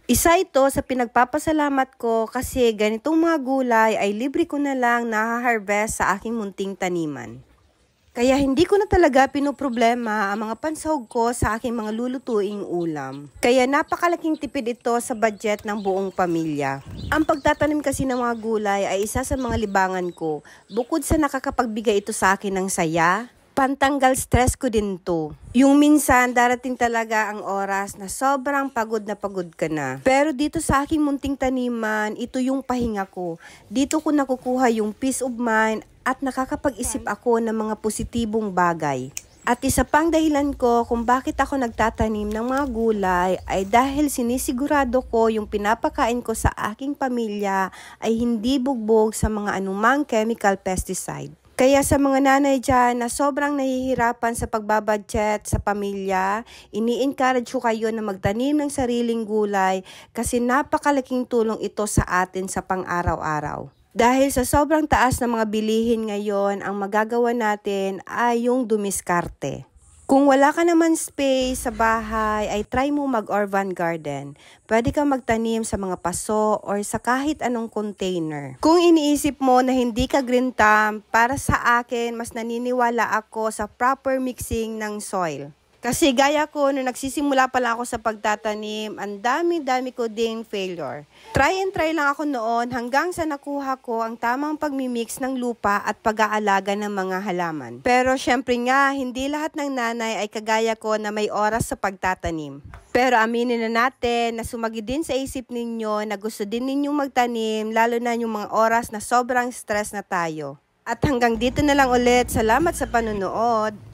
Isa ito sa pinagpapasalamat ko kasi ganitong mga gulay ay libre ko na lang nahaharvest sa aking munting taniman. Kaya hindi ko na talaga pinoproblema ang mga pansahog ko sa aking mga lulutuing ulam. Kaya napakalaking tipid ito sa budget ng buong pamilya. Ang pagtatanim kasi ng mga gulay ay isa sa mga libangan ko. Bukod sa nakakapagbigay ito sa akin ng saya, pantanggal stress ko din to. Yung minsan darating talaga ang oras na sobrang pagod na pagod ka na. Pero dito sa aking munting taniman, ito yung pahinga ko. Dito ko nakukuha yung peace of mind at nakakapag-isip ako ng mga positibong bagay. At isa pang dahilan ko kung bakit ako nagtatanim ng mga gulay ay dahil sinisigurado ko yung pinapakain ko sa aking pamilya ay hindi bugbog sa mga anumang chemical pesticide. Kaya sa mga nanay dyan na sobrang nahihirapan sa pagbabudget sa pamilya, ini-encourage ko kayo na magtanim ng sariling gulay kasi napakalaking tulong ito sa atin sa pang-araw-araw. Dahil sa sobrang taas ng mga bilihin ngayon, ang magagawa natin ay yung dumiskarte. Kung wala ka naman space sa bahay, ay try mo mag-urban garden. Pwede kang magtanim sa mga paso or sa kahit anong container. Kung iniisip mo na hindi ka green thumb, para sa akin, mas naniniwala ako sa proper mixing ng soil. Kasi gaya ko, nung nagsisimula pa lang ako sa pagtatanim, ang dami-dami ko ding failure. Try and try lang ako noon hanggang sa nakuha ko ang tamang pagmimix ng lupa at pag-aalaga ng mga halaman. Pero syempre nga, hindi lahat ng nanay ay kagaya ko na may oras sa pagtatanim. Pero aminin na natin na sumagi din sa isip ninyo na gusto din ninyong magtanim, lalo na yung mga oras na sobrang stress na tayo. At hanggang dito na lang ulit. Salamat sa panunood.